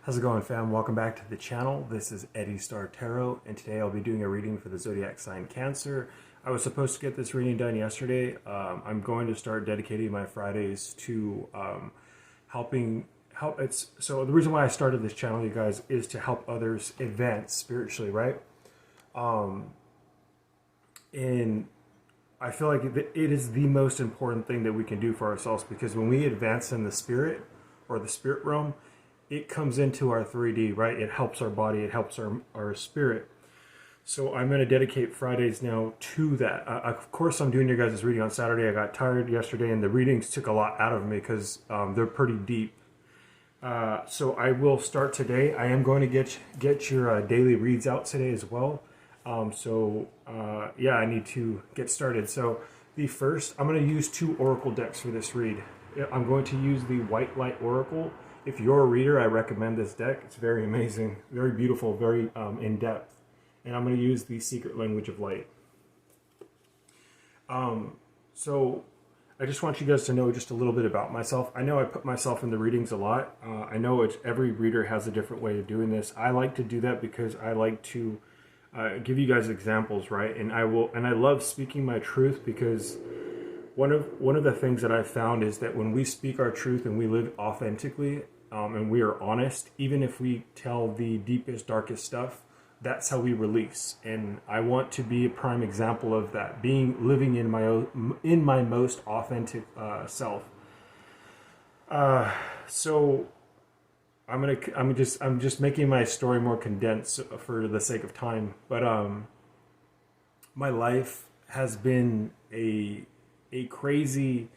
How's it going, fam? Welcome back to the channel. This is Eddie Star Tarot, and today I'll be doing a reading for the zodiac sign Cancer. I was supposed to get this reading done yesterday. I'm going to start dedicating my Fridays to so the reason why I started this channel, you guys, is to help others advance spiritually, right? And I feel like it is the most important thing that we can do for ourselves, because when we advance in the spirit or the spirit realm, it comes into our 3D, right? It helps our body, it helps our spirit. So I'm going to dedicate Fridays now to that. Of course, I'm doing your guys' reading on Saturday. I got tired yesterday, and the readings took a lot out of me because they're pretty deep. So I will start today. I am going to get your daily reads out today as well. Yeah, I need to get started. So I'm going to use two oracle decks for this read. I'm going to use the White Light Oracle. If you're a reader, I recommend this deck. It's very amazing, very beautiful, very in-depth. And I'm going to use the Secret Language of Light. So I just want you guys to know just a little bit about myself. I know I put myself in the readings a lot. I know every reader has a different way of doing this. I like to do that because I like to give you guys examples, right? And I love speaking my truth, because one of the things that I've found is that when we speak our truth and we live authentically, and we are honest, even if we tell the deepest, darkest stuff, that's how we release. And I want to be a prime example of that, living in my most authentic self. So I'm just making my story more condensed for the sake of time. But my life has been a crazy.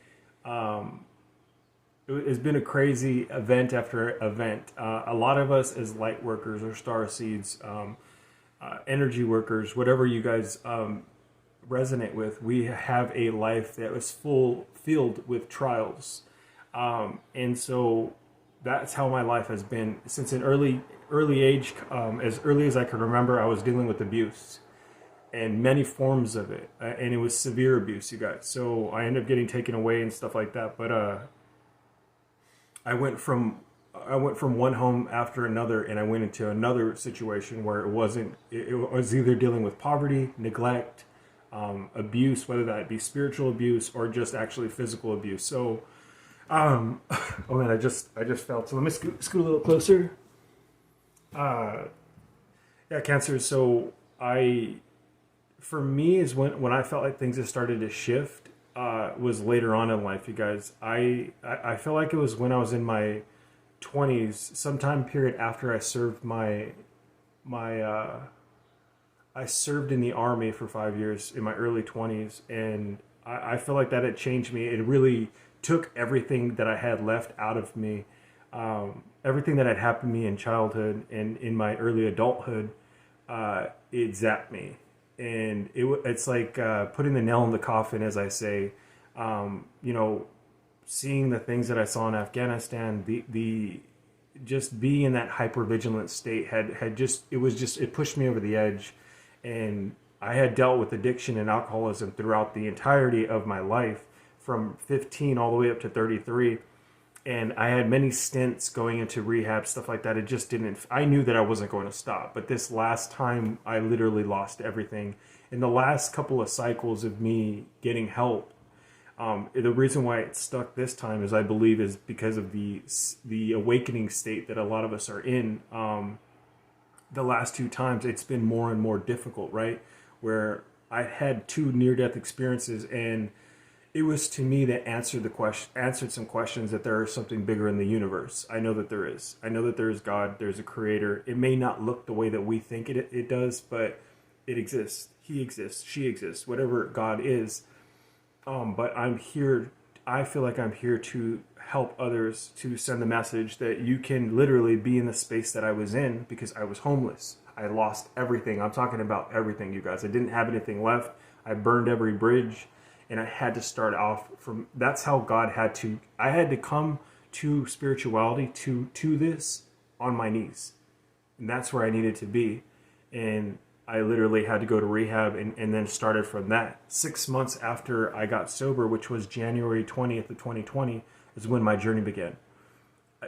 It's been a crazy event after event. A lot of us as light workers or star seeds, energy workers, whatever you guys resonate with, we have a life that was filled with trials. And so that's how my life has been since an early age. As early as I can remember, I was dealing with abuse and many forms of it. And it was severe abuse, you guys. So I ended up getting taken away and stuff like that. But I went from one home after another, and I went into another situation where it was either dealing with poverty, neglect, abuse, whether that be spiritual abuse or just actually physical abuse. So, oh man, I just felt. So let me scoot a little closer. Yeah, Cancer. So for me, is when I felt like things have started to shift. Was later on in life, you guys. I feel like it was when I was in my 20s, sometime period after I served I served in the army for 5 years in my early 20s, and I feel like that had changed me. It really took everything that I had left out of me, everything that had happened to me in childhood and in my early adulthood. It zapped me. And it's like putting the nail in the coffin, as I say. Seeing the things that I saw in Afghanistan, the just being in that hypervigilant state it pushed me over the edge. And I had dealt with addiction and alcoholism throughout the entirety of my life, from 15 all the way up to 33. And I had many stints going into rehab, stuff like that. It just I knew that I wasn't going to stop. But this last time, I literally lost everything. In the last couple of cycles of me getting help, the reason why it stuck this time is, I believe, is because of the awakening state that a lot of us are in. The last two times, it's been more and more difficult, right? Where I had two near-death experiences, and it was to me that answered some questions, that there is something bigger in the universe. I know that there is. I know that there is God. There's a creator. It may not look the way that we think it does, but it exists. He exists. She exists. Whatever God is. But I'm here. I feel like I'm here to help others, to send the message that you can literally be in the space that I was in, because I was homeless. I lost everything. I'm talking about everything, you guys. I didn't have anything left. I burned every bridge. And I had to start off from, that's how I had to come to spirituality, to this, on my knees. And that's where I needed to be. And I literally had to go to rehab and then started from that. 6 months after I got sober, which was January 20th of 2020, is when my journey began.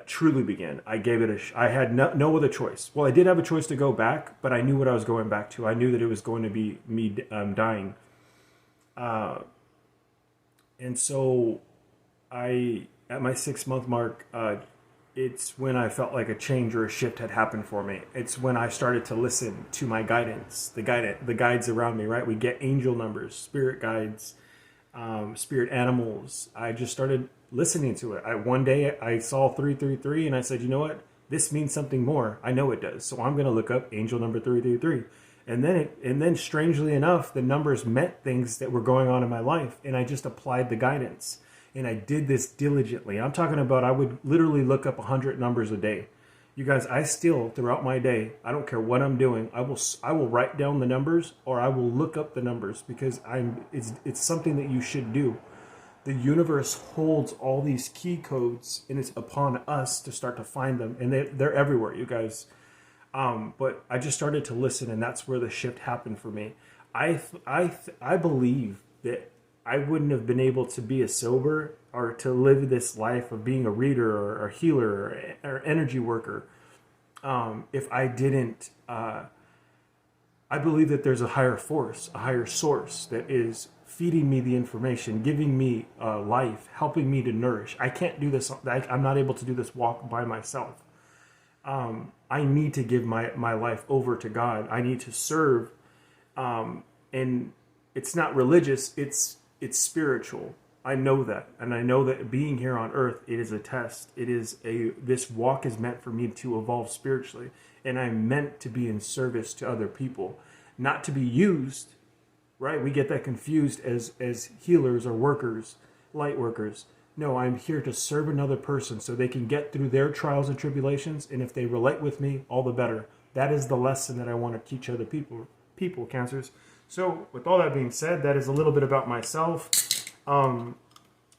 truly began. I gave it I had no other choice. Well, I did have a choice to go back, but I knew what I was going back to. I knew that it was going to be me dying. And so at my 6-month mark, it's when I felt like a change or a shift had happened for me. It's when I started to listen to my guidance, the guides around me, right? We get angel numbers, spirit guides, spirit animals. I just started listening to it. One day I saw 333 and I said, you know what? This means something more. I know it does. So I'm going to look up angel number 333. And then strangely enough, the numbers meant things that were going on in my life. And I just applied the guidance. And I did this diligently. I'm talking about I would literally look up 100 numbers a day. You guys, I still, throughout my day, I don't care what I'm doing, I will write down the numbers or I will look up the numbers because it's something that you should do. The universe holds all these key codes and it's upon us to start to find them. And they're everywhere, you guys. But I just started to listen and that's where the shift happened for me. I believe that I wouldn't have been able to be a sober or to live this life of being a reader or a healer or energy worker if I didn't. I believe that there's a higher force, a higher source that is feeding me the information, giving me life, helping me to nourish. I can't do this. I'm not able to do this walk by myself. I need to give my life over to God. I need to serve. And it's not religious. It's spiritual. I know that. And I know that being here on earth, it is a test. This walk is meant for me to evolve spiritually. And I'm meant to be in service to other people, not to be used, right? We get that confused as healers or workers, light workers. No, I'm here to serve another person so they can get through their trials and tribulations. And if they relate with me, all the better. That is the lesson that I want to teach other people, Cancers. So with all that being said, that is a little bit about myself.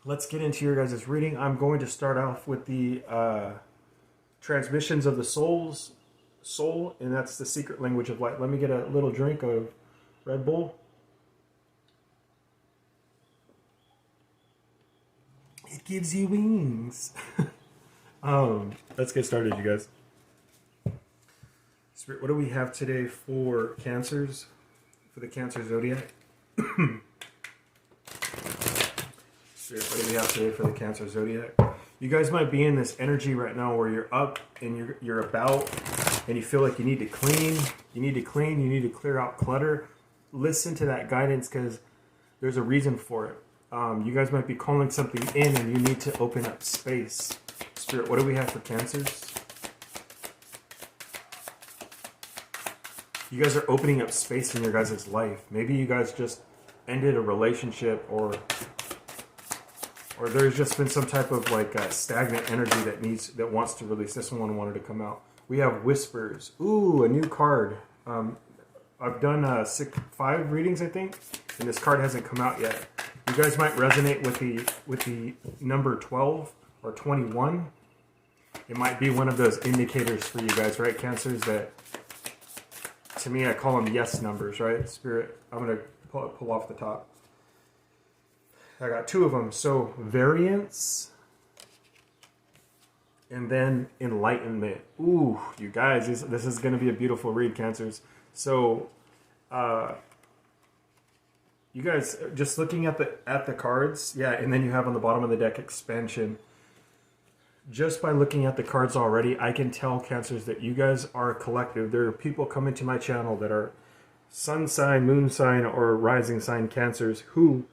Let's get into your guys' reading. I'm going to start off with the transmissions of the soul, and that's the secret language of light. Let me get a little drink of Red Bull. It gives you wings. Let's get started, you guys. Spirit, what do we have today for Cancers? For the Cancer Zodiac. Spirit, what do we have today for the Cancer Zodiac? You guys might be in this energy right now where you're up and you're about and you feel like you need to clean. You need to clear out clutter. Listen to that guidance because there's a reason for it. You guys might be calling something in and you need to open up space. Spirit, what do we have for Cancers? You guys are opening up space in your guys' life. Maybe you guys just ended a relationship or there's just been some type of like stagnant energy that wants to release. This one wanted to come out. We have Whispers. Ooh, a new card. I've done 5 readings, I think, and this card hasn't come out yet. You guys might resonate with the number 12 or 21. It might be one of those indicators for you guys, right, Cancers, that to me, I call them yes numbers, right? Spirit, I'm going to pull off the top. I got 2 of them. So, Variance and then Enlightenment. Ooh, you guys, this is going to be a beautiful read, Cancers. So, you guys, just looking at the cards, yeah, and then you have on the bottom of the deck Expansion. Just by looking at the cards already, I can tell, Cancers, that you guys are a collective. There are people coming to my channel that are sun sign, moon sign, or rising sign Cancers who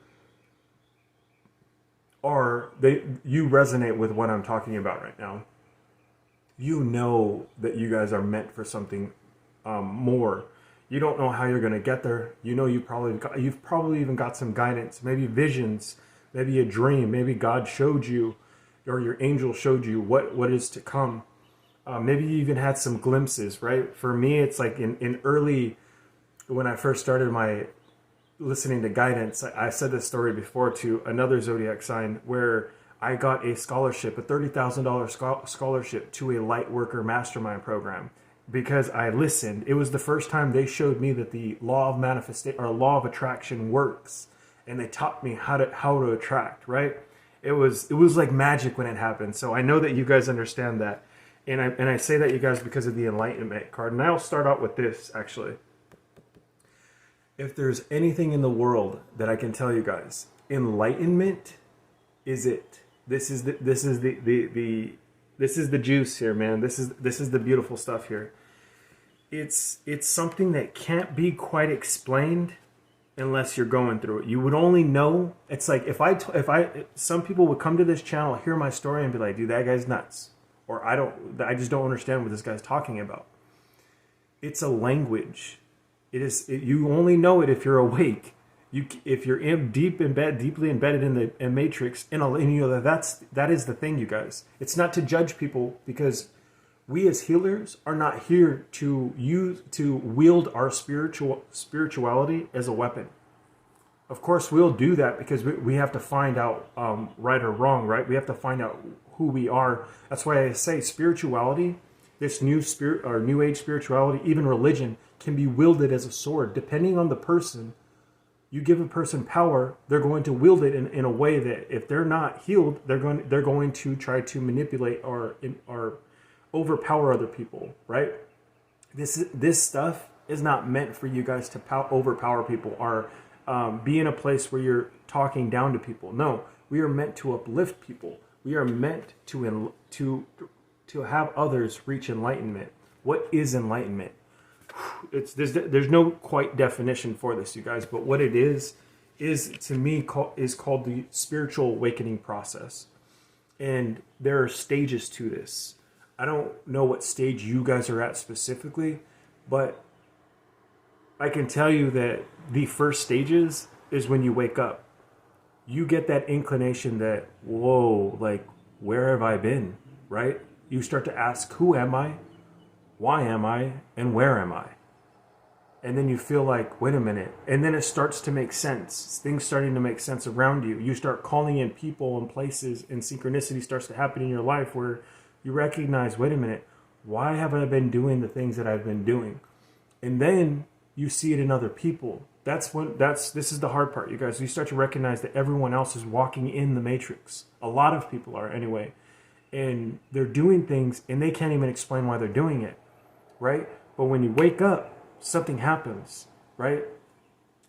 you resonate with what I'm talking about right now. You know that you guys are meant for something more. You don't know how you're going to get there. You know you've probably even got some guidance, maybe visions, maybe a dream, maybe God showed you or your angel showed you what is to come. Maybe you even had some glimpses, right? For me, it's like in early, when I first started my listening to guidance, I said this story before to another zodiac sign where I got a scholarship, a $30,000 scholarship to a light worker mastermind program because I listened. It was the first time they showed me that the law of manifestation or law of attraction works, and they taught me how to attract, right? it was like magic when it happened. So I know that you guys understand that. And I say that, you guys, because of the Enlightenment card. And I'll start out with this, actually. If there's anything in the world that I can tell you guys, Enlightenment is it. This is the juice here, man. This is the beautiful stuff here. It's something that can't be quite explained unless you're going through it. You would only know. It's like if some people would come to this channel, hear my story, and be like, dude, that guy's nuts. Or I just don't understand what this guy's talking about. It's a language. You only know it if you're awake. If you're deeply embedded in the matrix, and you know that is the thing, you guys. It's not to judge people, because we as healers are not here to wield our spirituality as a weapon. Of course, we'll do that because we have to find out right or wrong, right? We have to find out who we are. That's why I say spirituality, this new spirit or new age spirituality, even religion, can be wielded as a sword. Depending on the person, you give a person power, they're going to wield it in a way that if they're not healed, they're going to try to manipulate or overpower other people, right? This stuff is not meant for you guys to overpower people or be in a place where you're talking down to people. No, we are meant to uplift people. We are meant to have others reach enlightenment. What is enlightenment? There's no quite definition for this, you guys, but what it is to me is called the spiritual awakening process. And there are stages to this. I don't know what stage you guys are at specifically, but I can tell you that the first stages is when you wake up. You get that inclination that, whoa, like, where have I been, right? You start to ask, who am I? Why am I? And where am I? And then you feel like, wait a minute. And then it starts to make sense. Things starting to make sense around you. You start calling in people and places, and synchronicity starts to happen in your life where you recognize, wait a minute, why have I been doing the things that I've been doing? And then you see it in other people. This is the hard part, you guys. You start to recognize that everyone else is walking in the matrix. A lot of people are, anyway. And they're doing things, and they can't even explain why they're doing it, right? But when you wake up, something happens, right?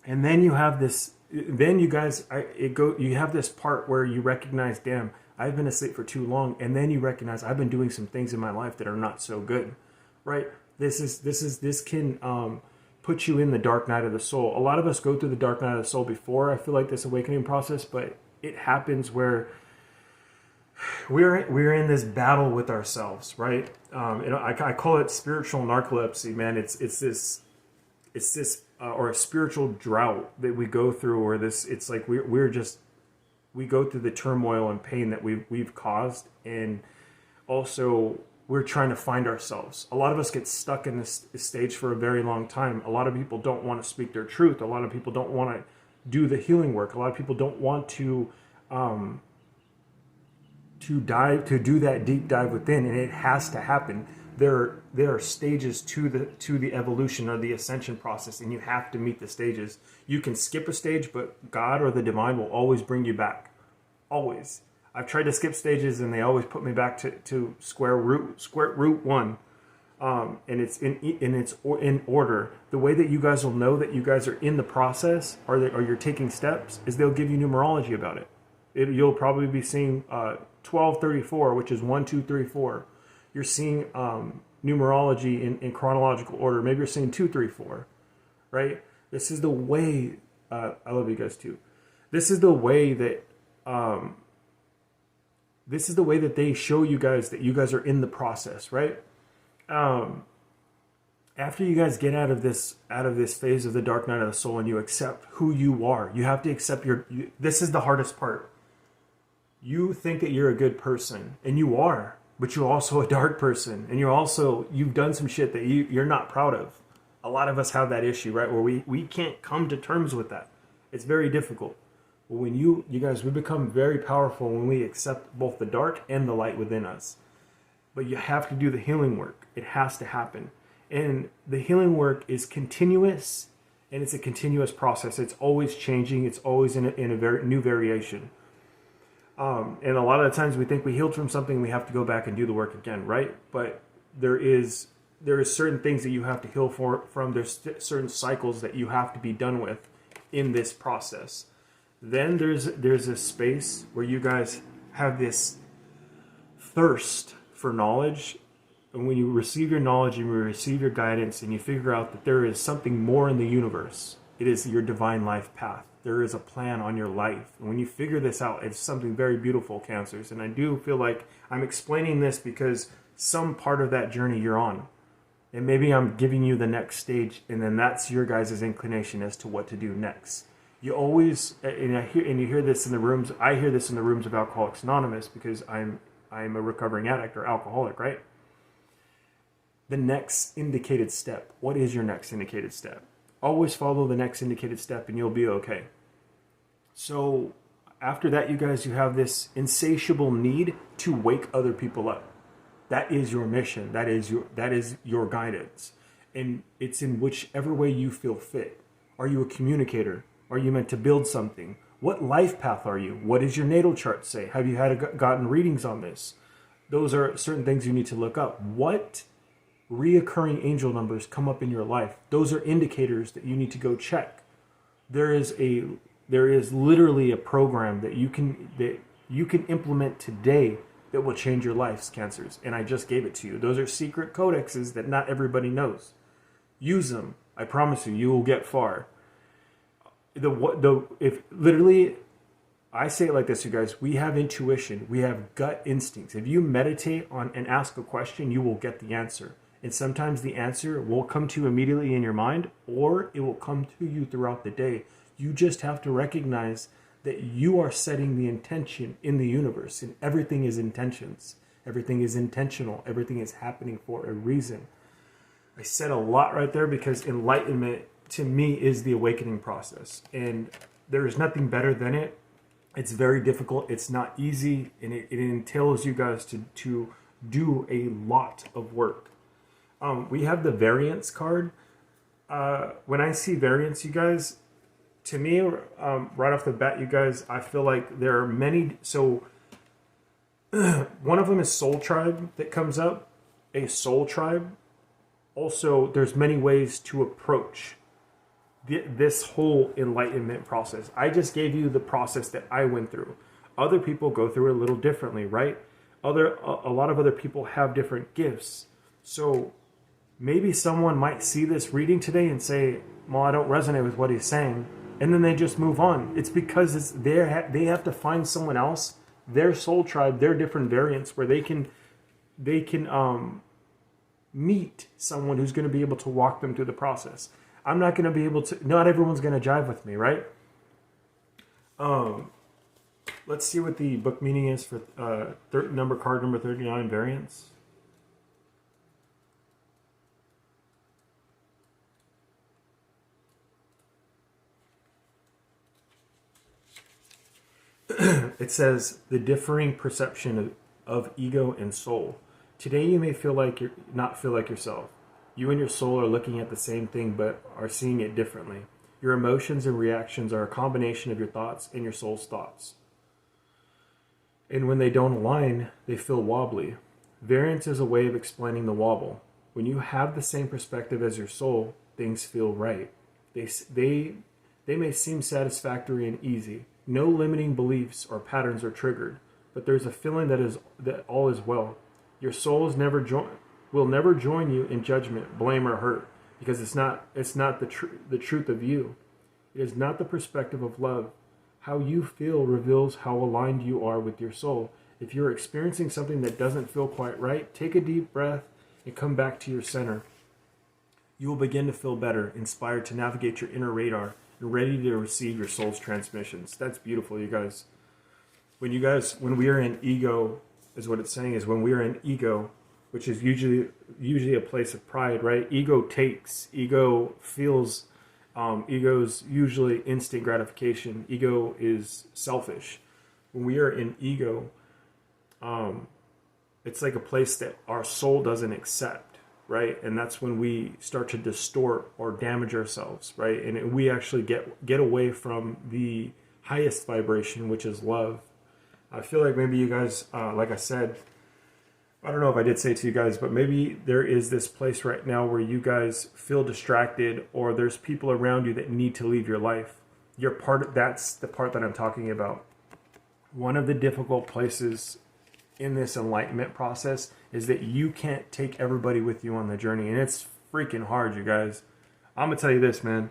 And then you have this. Then you guys, you have this part where you recognize, damn, I've been asleep for too long, and then you recognize I've been doing some things in my life that are not so good, right? This can put you in the dark night of the soul. A lot of us go through the dark night of the soul before, I feel like, this awakening process, but it happens where we're in this battle with ourselves, right? I call it spiritual narcolepsy, man. It's this or a spiritual drought that we go through, or this. It's like we go through the turmoil and pain that we've caused, and also we're trying to find ourselves. A lot of us get stuck in this stage for a very long time. A lot of people don't want to speak their truth. A lot of people don't want to do the healing work. A lot of people don't want to do that deep dive within, and it has to happen. There are stages to the evolution or the ascension process, and you have to meet the stages. You can skip a stage, but God or the divine will always bring you back. Always. I've tried to skip stages, and they always put me back to square root one, and it's in order. The way that you guys will know that you guys are in the process or you're taking steps is they'll give you numerology about it. You'll probably be seeing 1234, which is 1, 2, 3, 4. You're seeing numerology in chronological order. Maybe you're seeing 2, 3, 4, right? This is the way. I love you guys too. This is the way that. This is the way that they show you guys that you guys are in the process, right? After you guys get out of this phase of the dark night of the soul, and you accept who you are, you have to accept this is the hardest part. You think that you're a good person, and you are, but you're also a dark person, and you've done some shit that you're not proud of. A lot of us have that issue, right? Where we can't come to terms with that. It's very difficult. But when you guys, we become very powerful when we accept both the dark and the light within us. But you have to do the healing work. It has to happen. And the healing work is continuous, and it's a continuous process. It's always changing. It's always in a very new variation. And a lot of the times we think we healed from something, we have to go back and do the work again, right? But there is certain things that you have to heal from. There's certain cycles that you have to be done with in this process. Then there's a space where you guys have this thirst for knowledge. And when you receive your knowledge and you receive your guidance and you figure out that there is something more in the universe, it is your divine life path. There is a plan on your life. And when you figure this out, it's something very beautiful, Cancers. And I do feel like I'm explaining this because some part of that journey you're on. And maybe I'm giving you the next stage, and then that's your guys' inclination as to what to do next. You always, and you hear this in the rooms, I hear this in the rooms of Alcoholics Anonymous because I'm a recovering addict or alcoholic, right? The next indicated step. What is your next indicated step? Always follow the next indicated step and you'll be okay. So after that, you guys, you have this insatiable need to wake other people up. That is your mission. That is your guidance. And it's in whichever way you feel fit. Are you a communicator? Are you meant to build something? What life path are you? What does your natal chart say? Have you gotten readings on this? Those are certain things you need to look up. What reoccurring angel numbers come up in your life? Those are indicators that you need to go check. There is literally a program that you can implement today that will change your lives, Cancers. And I just gave it to you. Those are secret codexes that not everybody knows. Use them. I promise you will get far. If literally, I say it like this, you guys, we have intuition. We have gut instincts. If you meditate on and ask a question, you will get the answer. And sometimes the answer will come to you immediately in your mind, or it will come to you throughout the day. You just have to recognize that you are setting the intention in the universe, and everything is intentions. Everything is intentional. Everything is happening for a reason. I said a lot right there because enlightenment to me is the awakening process, and there is nothing better than it. It's very difficult. It's not easy, and it entails you guys to do a lot of work. We have the Variance card. When I see Variance, you guys, to me, right off the bat, you guys, I feel like there are many. So one of them is Soul Tribe that comes up. A Soul Tribe. Also, there's many ways to approach this whole enlightenment process. I just gave you the process that I went through. Other people go through it a little differently, right? A lot of other people have different gifts. So maybe someone might see this reading today and say, well, I don't resonate with what he's saying. And then they just move on. It's because they have to find someone else, their soul tribe, their different variants, where they can meet someone who's going to be able to walk them through the process. I'm not going to be able to, not everyone's going to jive with me, right? Let's see what the book meaning is for card number 39, Variance. It says, the differing perception of ego and soul. Today you may not feel like yourself. You and your soul are looking at the same thing but are seeing it differently. Your emotions and reactions are a combination of your thoughts and your soul's thoughts. And when they don't align, they feel wobbly. Variance is a way of explaining the wobble. When you have the same perspective as your soul, things feel right. They may seem satisfactory and easy. No limiting beliefs or patterns are triggered, but there's a feeling that all is well. Your soul will never join you in judgment, blame, or hurt, because it's not the truth of you. It is not the perspective of love. How you feel reveals how aligned you are with your soul. If you're experiencing something that doesn't feel quite right, take a deep breath and come back to your center. You will begin to feel better, inspired to navigate your inner radar, and ready to receive your soul's transmissions. That's beautiful, you guys. When we are in ego, is what it's saying, is when we are in ego, which is usually a place of pride, right? Ego takes, ego feels, ego's usually instant gratification. Ego is selfish. When we are in ego, it's like a place that our soul doesn't accept, right? And that's when we start to distort or damage ourselves, right? And we actually get away from the highest vibration, which is love. I feel like maybe you guys, like I said, I don't know if I did say to you guys, but maybe there is this place right now where you guys feel distracted, or there's people around you that need to leave your life. You're that's the part that I'm talking about. One of the difficult places in this enlightenment process is that you can't take everybody with you on the journey. And it's freaking hard, you guys. I'm going to tell you this, man.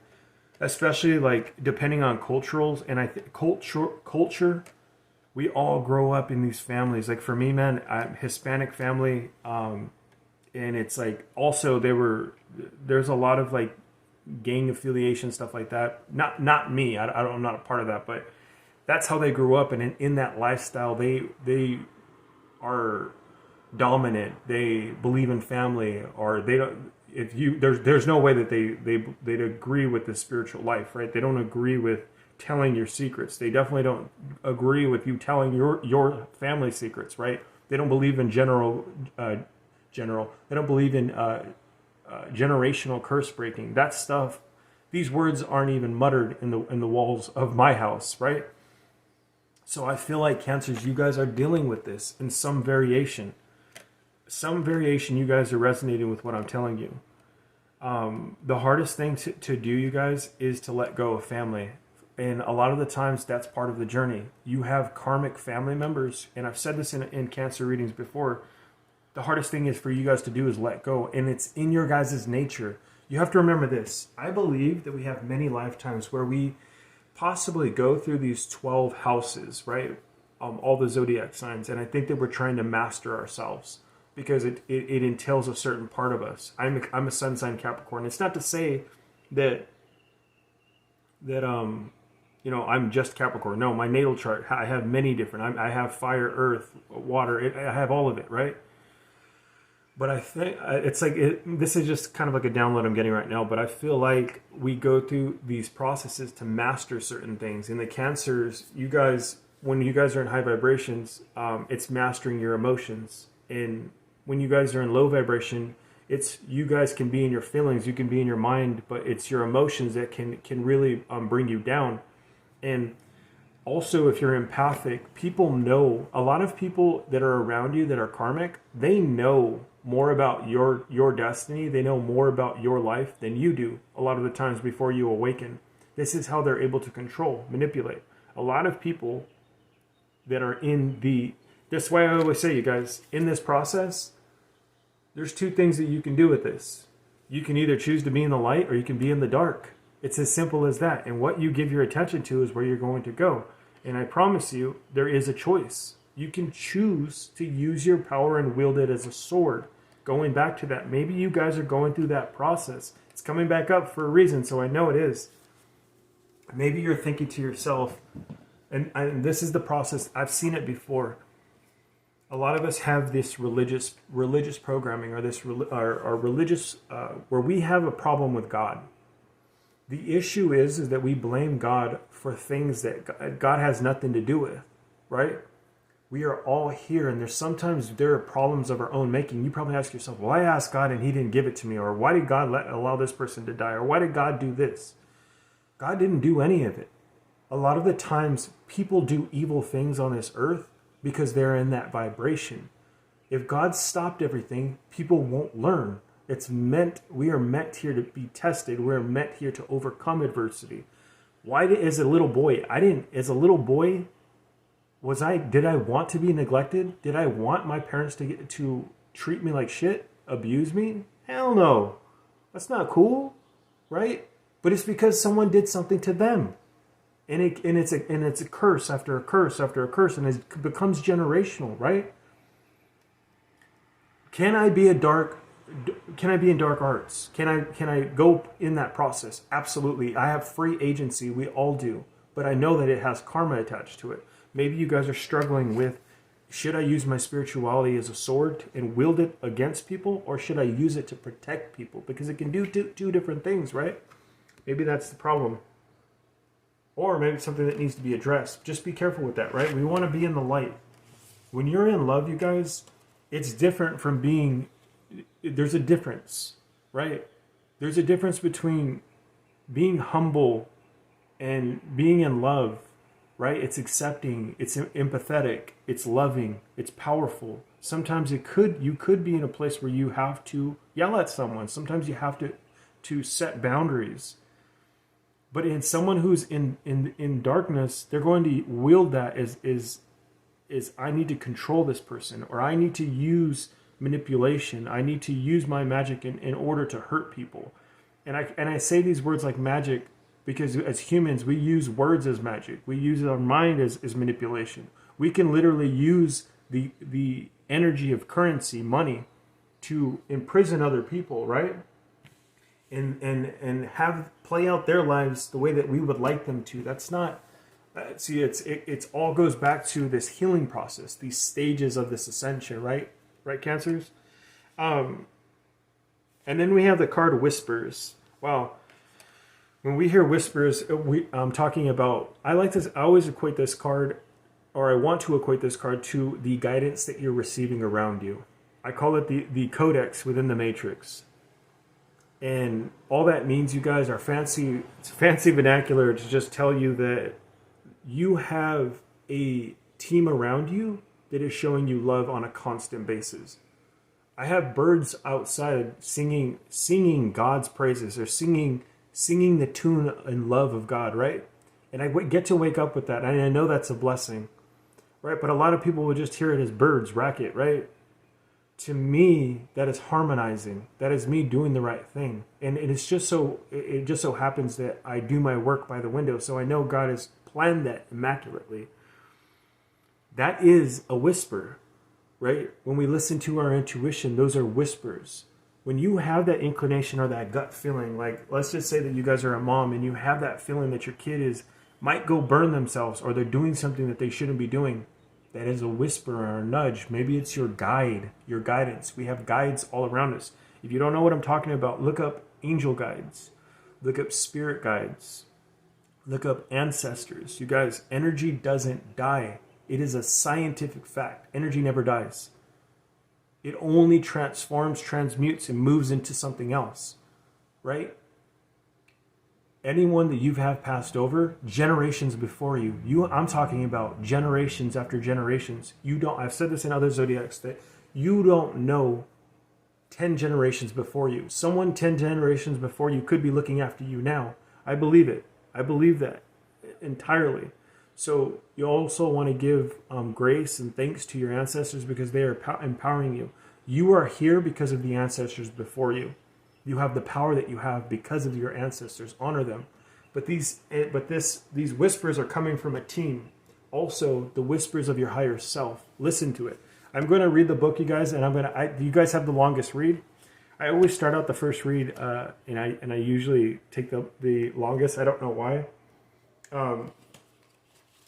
Especially like depending on culturals, and I think culture, we all grow up in these families. Like for me, man, I'm Hispanic family, and it's like also there's a lot of like gang affiliation stuff like that. Not me. I'm not a part of that, but that's how they grew up, and in that lifestyle, they are dominant. They believe in family, or they don't. If you there's no way that they'd agree with the spiritual life, right? They don't agree with telling your secrets. They definitely don't agree with you telling your family secrets, right? They don't believe in general. They don't believe in generational curse breaking. That stuff. These words aren't even muttered in the walls of my house, right? So I feel like Cancers, you guys are dealing with this in some variation. Some variation, you guys are resonating with what I'm telling you. The hardest thing to do, you guys, is to let go of family. And a lot of the times that's part of the journey. You have karmic family members, and I've said this in Cancer readings before. The hardest thing is for you guys to do is let go, and it's in your guys' nature. You have to remember this. I believe that we have many lifetimes where we possibly go through these 12 houses, right? All the zodiac signs, and I think that we're trying to master ourselves, because it entails a certain part of us. I'm a sun sign Capricorn. It's not to say that I'm just Capricorn. No, my natal chart, I have many different. I have fire, earth, water. I have all of it, right? But I think it's like this is just kind of like a download I'm getting right now. But I feel like we go through these processes to master certain things. In the Cancers, you guys, when you guys are in high vibrations, it's mastering your emotions. And when you guys are in low vibration, it's you guys can be in your feelings, you can be in your mind, but it's your emotions that can really bring you down. And also, if you're empathic, people know, a lot of people that are around you that are karmic, they know more about your destiny. They know more about your life than you do a lot of the times before you awaken. This is how they're able to control, manipulate. A lot of people that are that's why I always say, you guys, in this process, there's two things that you can do with this. You can either choose to be in the light or you can be in the dark. It's as simple as that. And what you give your attention to is where you're going to go. And I promise you, there is a choice. You can choose to use your power and wield it as a sword. Going back to that, maybe you guys are going through that process. It's coming back up for a reason, so I know it is. Maybe you're thinking to yourself, and this is the process, I've seen it before. A lot of us have this religious programming, or this our religious where we have a problem with God. The issue is that we blame God for things that God has nothing to do with, right? We are all here, and sometimes there are problems of our own making. You probably ask yourself, well, I asked God and he didn't give it to me, or why did God allow this person to die, or why did God do this? God didn't do any of it. A lot of the times people do evil things on this earth because they're in that vibration. If God stopped everything, people won't learn. We are meant here to be tested. We're meant here to overcome adversity. As a little boy, did I want to be neglected? Did I want my parents to treat me like shit? Abuse me? Hell no. That's not cool, right? But it's because someone did something to them. And it's a curse after a curse after a curse, and it becomes generational, right? Can I be in dark arts? Can I go in that process? Absolutely. I have free agency. We all do. But I know that it has karma attached to it. Maybe you guys are struggling with, should I use my spirituality as a sword and wield it against people, or should I use it to protect people? Because it can do two different things, right? Maybe that's the problem. Or maybe it's something that needs to be addressed. Just be careful with that, right? We want to be in the light. When you're in love, you guys, it's different from there's a difference, right? There's a difference between being humble and being in love right? It's accepting, it's empathetic, it's loving, it's powerful. Sometimes you could be in a place where you have to yell at someone. Sometimes you have to set boundaries. But in someone who's in darkness, they're going to wield that as I need to control this person, or I need to use manipulation. I need to use my magic in order to hurt people. And I say these words like magic because as humans, we use words as magic. We use our mind as manipulation. We can literally use the energy of currency, money, to imprison other people, right? And have play out their lives the way that we would like them to. That's not see. It's all goes back to this healing process, these stages of this ascension, right? Right, Cancers. And then we have the card Whispers. Wow. When we hear whispers, I'm talking about. I like this. I always equate this card, or I want to equate this card to the guidance that you're receiving around you. I call it the codex within the matrix. And all that means, you guys, are fancy vernacular to just tell you that you have a team around you that is showing you love on a constant basis. I have birds outside singing God's praises, or singing the tune and love of God, right? And I get to wake up with that, and I know that's a blessing, right? But a lot of people will just hear it as birds racket, right? To me, that is harmonizing. That is me doing the right thing. And it just so happens that I do my work by the window, so I know God has planned that immaculately. That is a whisper, right? When we listen to our intuition, those are whispers. When you have that inclination or that gut feeling, like let's just say that you guys are a mom and you have that feeling that your kid might go burn themselves, or they're doing something that they shouldn't be doing. That is a whisper or a nudge. Maybe it's your guide, your guidance. We have guides all around us. If you don't know what I'm talking about, look up angel guides. Look up spirit guides. Look up ancestors. You guys, energy doesn't die. It is a scientific fact. Energy never dies. It only transforms, transmutes, and moves into something else, right? Anyone that you have passed over, generations before you, I'm talking about generations after generations. I've said this in other zodiacs, that you don't know 10 generations before you. Someone 10 generations before you could be looking after you now. I believe it. I believe that entirely. So you also want to give grace and thanks to your ancestors, because they are empowering you. You are here because of the ancestors before you. You have the power that you have because of your ancestors. Honor them. But these whispers are coming from a team. Also, the whispers of your higher self. Listen to it. I'm going to read the book, you guys, and you guys have the longest read. I always start out the first read, and I usually take the longest. I don't know why.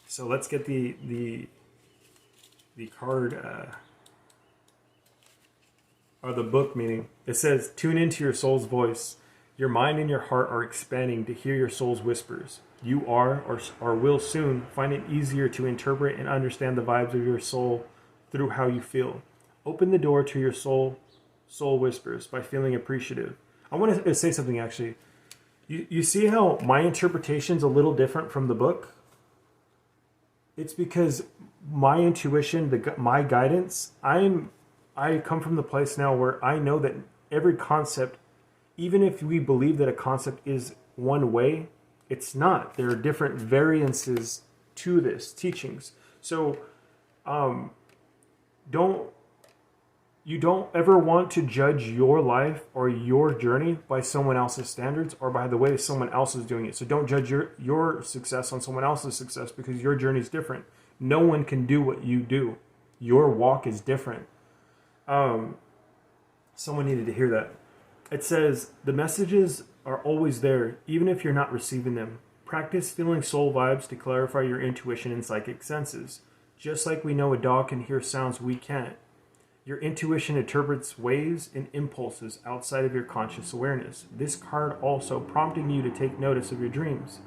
So let's get the card. Or the book, meaning. It says, tune into your soul's voice. Your mind and your heart are expanding to hear your soul's whispers. You are, or will soon, find it easier to interpret and understand the vibes of your soul through how you feel. Open the door to your soul whispers by feeling appreciative. I want to say something, actually. You see how my interpretation's a little different from the book? It's because my intuition, my guidance, I come from the place now where I know that every concept, even if we believe that a concept is one way, it's not. There are different variances to this teachings. So you don't ever want to judge your life or your journey by someone else's standards or by the way someone else is doing it. So don't judge your success on someone else's success, because your journey is different. No one can do what you do. Your walk is different. Someone needed to hear that. It says, the messages are always there, even if you're not receiving them. Practice feeling soul vibes to clarify your intuition and psychic senses. Just like we know a dog can hear sounds we can't. Your intuition interprets waves and impulses outside of your conscious awareness. This card also prompting you to take notice of your dreams.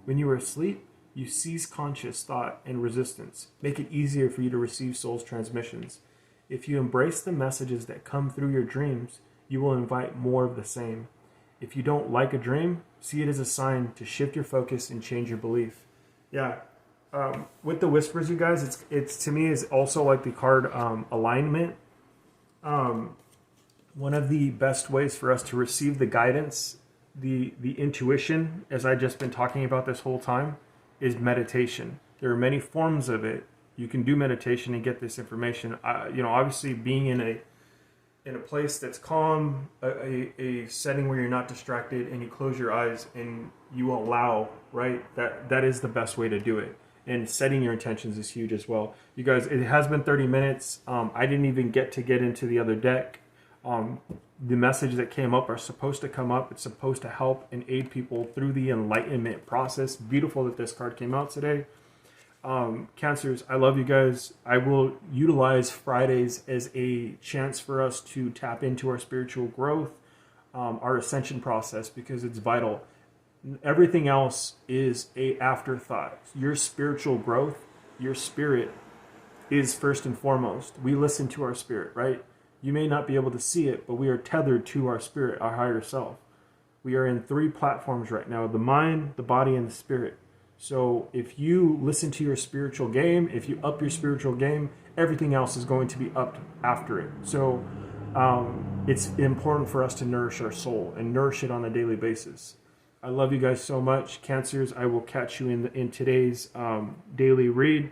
When you are asleep, you cease conscious thought and resistance. Make it easier for you to receive soul's transmissions. If you embrace the messages that come through your dreams, you will invite more of the same. If you don't like a dream, see it as a sign to shift your focus and change your belief. Yeah, With the whispers, you guys, it's to me is also like the card alignment. One of the best ways for us to receive the guidance, the intuition, as I just been talking about this whole time, is meditation. There are many forms of it. You can do meditation and get this information. Obviously being in a place that's calm, a setting where you're not distracted, and you close your eyes and you allow, right? That is the best way to do it. And setting your intentions is huge as well. You guys, it has been 30 minutes. I didn't even get into the other deck. The messages that came up are supposed to come up. It's supposed to help and aid people through the enlightenment process. Beautiful that this card came out today. Cancers, I love you guys. I will utilize Fridays as a chance for us to tap into our spiritual growth, our ascension process, because it's vital. Everything else is a afterthought. Your spiritual growth, your spirit is first and foremost. We listen to our spirit, right? You may not be able to see it, but we are tethered to our spirit, our higher self. We are in 3 platforms right now: the mind, the body, and the spirit. So if you listen to your spiritual game, if you up your spiritual game, everything else is going to be upped after it. So it's important for us to nourish our soul and nourish it on a daily basis. I love you guys so much. Cancers, I will catch you in today's daily read.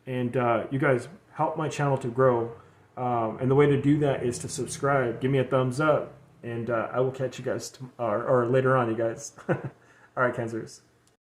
And you guys help my channel to grow. And the way to do that is to subscribe. Give me a thumbs up. And I will catch you guys or later on, you guys. All right, Cancers.